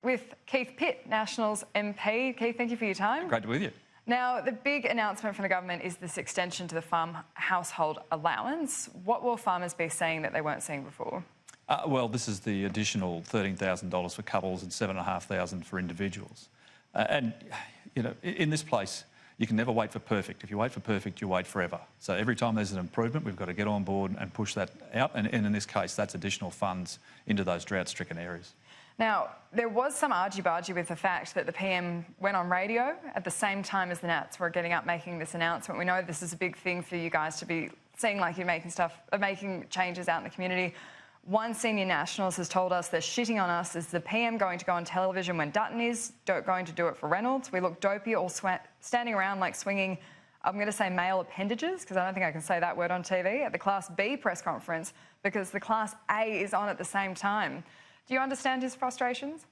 with Keith Pitt, Nationals MP. Keith, thank you for your time. Great to be with you. Now, the big announcement from the government is this extension to the farm household allowance. What will farmers be seeing that they weren't seeing before? Well, this is the additional $13,000 for couples and $7,500 for individuals. And, you know, in this place, you can never wait for perfect. If you wait for perfect, you wait forever. So every time there's an improvement, we've got to get on board and push that out. And in this case, that's additional funds into those drought-stricken areas. Now, there was some argy-bargy with the fact that the PM went on radio at the same time as the Nats were getting up making this announcement. We know this is a big thing for you guys to be seeing like you're making changes out in the community. One senior Nationals has told us they're shitting on us. Is the PM going to go on television when Dutton is going to do it for Reynolds? We look dopey, all standing around like swinging, I'm going to say male appendages, because I don't think I can say that word on TV, at the Class B press conference because the Class A is on at the same time. Do you understand his frustrations?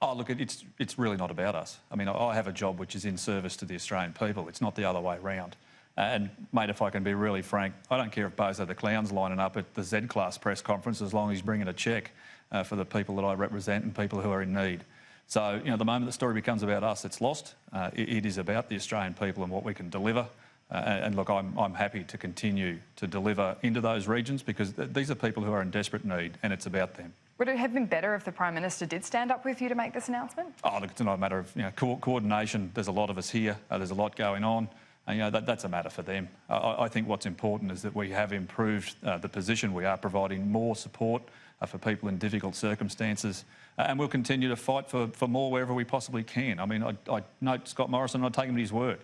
Oh, look, it's really not about us. I mean, I have a job which is in service to the Australian people. It's not the other way around. And, mate, if I can be really frank, I don't care if Bozo the Clown's lining up at the Z-Class press conference as long as he's bringing a cheque for the people that I represent and people who are in need. So, you know, the moment the story becomes about us, it's lost. It is about the Australian people and what we can deliver. And look, I'm happy to continue to deliver into those regions because these are people who are in desperate need and it's about them. Would it have been better if the Prime Minister did stand up with you to make this announcement? Oh, look, it's not a matter of coordination. There's a lot of us here. There's a lot going on. And, you know, that's a matter for them. I think what's important is that we have improved the position. We are providing more support for people in difficult circumstances. And we'll continue to fight for more wherever we possibly can. I mean, I note Scott Morrison, I take him at his word.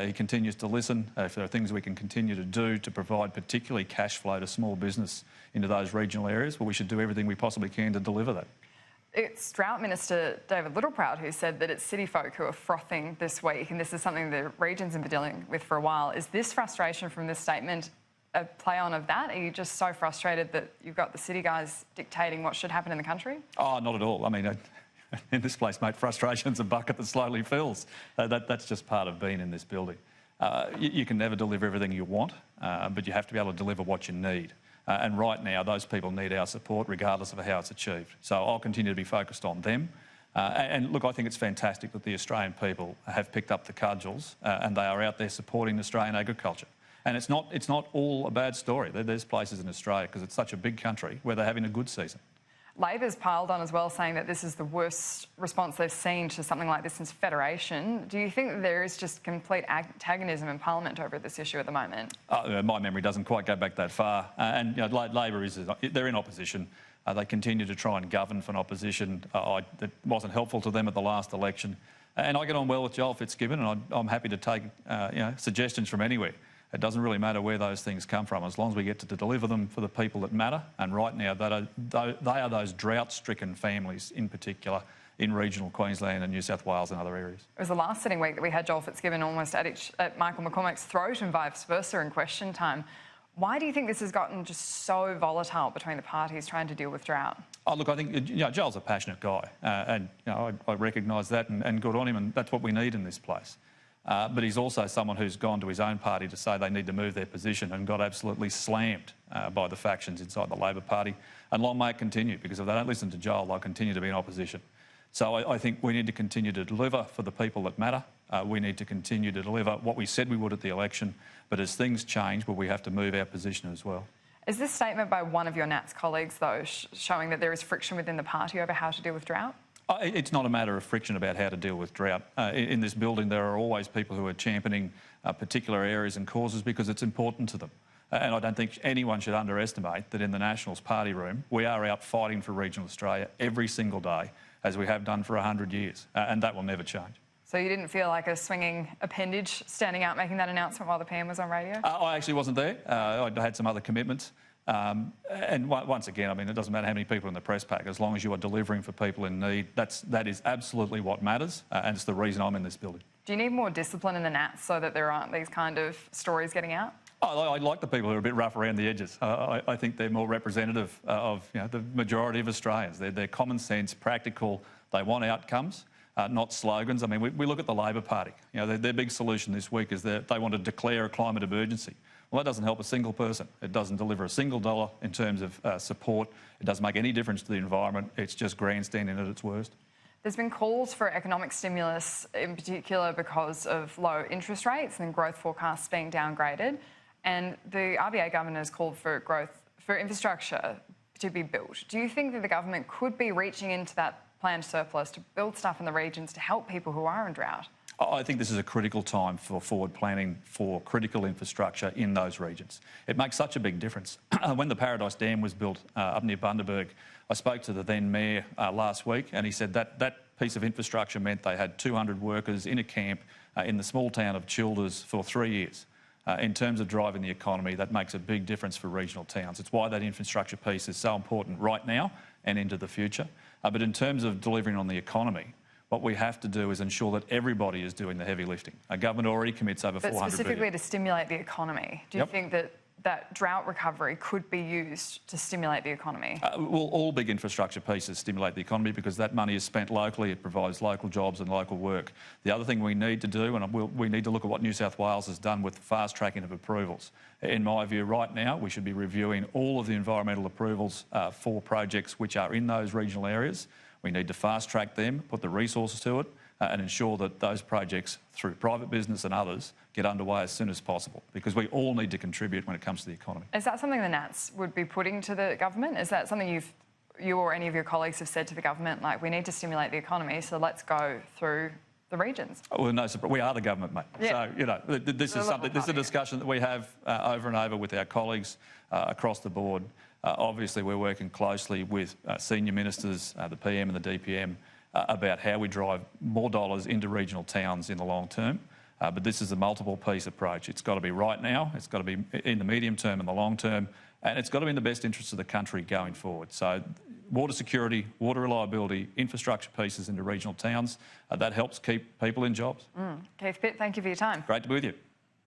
He continues to listen. If there are things we can continue to do to provide particularly cash flow to small business into those regional areas, well, we should do everything we possibly can to deliver that. It's Drought Minister David Littleproud who said that it's city folk who are frothing this week, and this is something the regions have been dealing with for a while. Is this frustration from this statement a play on of that? Are you just so frustrated that you've got the city guys dictating what should happen in the country? Oh, not at all. I mean, in this place, mate, frustration's a bucket that slowly fills. That's just part of being in this building. You can never deliver everything you want, but you have to be able to deliver what you need. And right now, those people need our support regardless of how it's achieved. So I'll continue to be focused on them. And look, I think it's fantastic that the Australian people have picked up the cudgels and they are out there supporting Australian agriculture. And it's not all a bad story. There's places in Australia, because it's such a big country, where they're having a good season. Labor's piled on as well, saying that this is the worst response they've seen to something like this since Federation. Do you think that there is just complete antagonism in Parliament over this issue at the moment? My memory doesn't quite go back that far. And you know, Labor they're in opposition. They continue to try and govern for an opposition that wasn't helpful to them at the last election. And I get on well with Joel Fitzgibbon, and I'm happy to take suggestions from anywhere. It doesn't really matter where those things come from, as long as we get to deliver them for the people that matter. And right now, they are those drought-stricken families in particular in regional Queensland and New South Wales and other areas. It was the last sitting week that we had Joel Fitzgibbon almost at Michael McCormack's throat and vice versa in question time. Why do you think this has gotten just so volatile between the parties trying to deal with drought? Oh, look, I think Joel's a passionate guy, and I recognise that, and good on him, and that's what we need in this place. But he's also someone who's gone to his own party to say they need to move their position and got absolutely slammed by the factions inside the Labor Party. And long may it continue, because if they don't listen to Joel, they'll continue to be in opposition. So I think we need to continue to deliver for the people that matter. We need to continue to deliver what we said we would at the election. But as things change, well, we have to move our position as well. Is this statement by one of your Nats colleagues, though, showing that there is friction within the party over how to deal with drought? It's not a matter of friction about how to deal with drought. In this building, there are always people who are championing particular areas and causes because it's important to them. And I don't think anyone should underestimate that in the Nationals party room, we are out fighting for regional Australia every single day, as we have done for 100 years, and that will never change. So you didn't feel like a swinging appendage standing out making that announcement while the PM was on radio? I actually wasn't there. I had some other commitments. And once again, I mean, it doesn't matter how many people in the press pack, as long as you are delivering for people in need, that is absolutely what matters, and it's the reason I'm in this building. Do you need more discipline in the Nats so that there aren't these kind of stories getting out? I like the people who are a bit rough around the edges. I think they're more representative of the majority of Australians. They're common sense, practical. They want outcomes, not slogans. I mean, we look at the Labor Party. Their big solution this week is that they want to declare a climate emergency. Well, that doesn't help a single person. It doesn't deliver a single dollar in terms of support. It doesn't make any difference to the environment. It's just grandstanding at its worst. There's been calls for economic stimulus, in particular because of low interest rates and growth forecasts being downgraded. And the RBA governor has called for infrastructure to be built. Do you think that the government could be reaching into that planned surplus to build stuff in the regions to help people who are in drought? I think this is a critical time for forward planning for critical infrastructure in those regions. It makes such a big difference. When the Paradise Dam was built up near Bundaberg, I spoke to the then mayor last week, and he said that piece of infrastructure meant they had 200 workers in a camp in the small town of Childers for 3 years. In terms of driving the economy, that makes a big difference for regional towns. It's why that infrastructure piece is so important right now and into the future. But in terms of delivering on the economy, what we have to do is ensure that everybody is doing the heavy lifting. Our government already commits over 400 billion. But specifically billion. to stimulate the economy, do you think that drought recovery could be used to stimulate the economy? Well, all big infrastructure pieces stimulate the economy because that money is spent locally, it provides local jobs and local work. The other thing we need to do, and we need to look at what New South Wales has done with fast tracking of approvals. In my view, right now, we should be reviewing all of the environmental approvals for projects which are in those regional areas. We need to fast track them, put the resources to it, and ensure that those projects, through private business and others, get underway as soon as possible, because we all need to contribute when it comes to the economy. Is that something the Nats would be putting to the government? Is that something you or any of your colleagues have said to the government, like, we need to stimulate the economy, so let's go through the regions? Well, no, we are the government, mate. Yeah. So, this is something. This is a discussion that we have over and over with our colleagues across the board. Obviously, we're working closely with senior ministers, the PM and the DPM, about how we drive more dollars into regional towns in the long term. But this is a multiple piece approach. It's got to be right now, it's got to be in the medium term and the long term, and it's got to be in the best interest of the country going forward. So water security, water reliability, infrastructure pieces into regional towns, that helps keep people in jobs. Keith Pitt, thank you for your time. Great to be with you.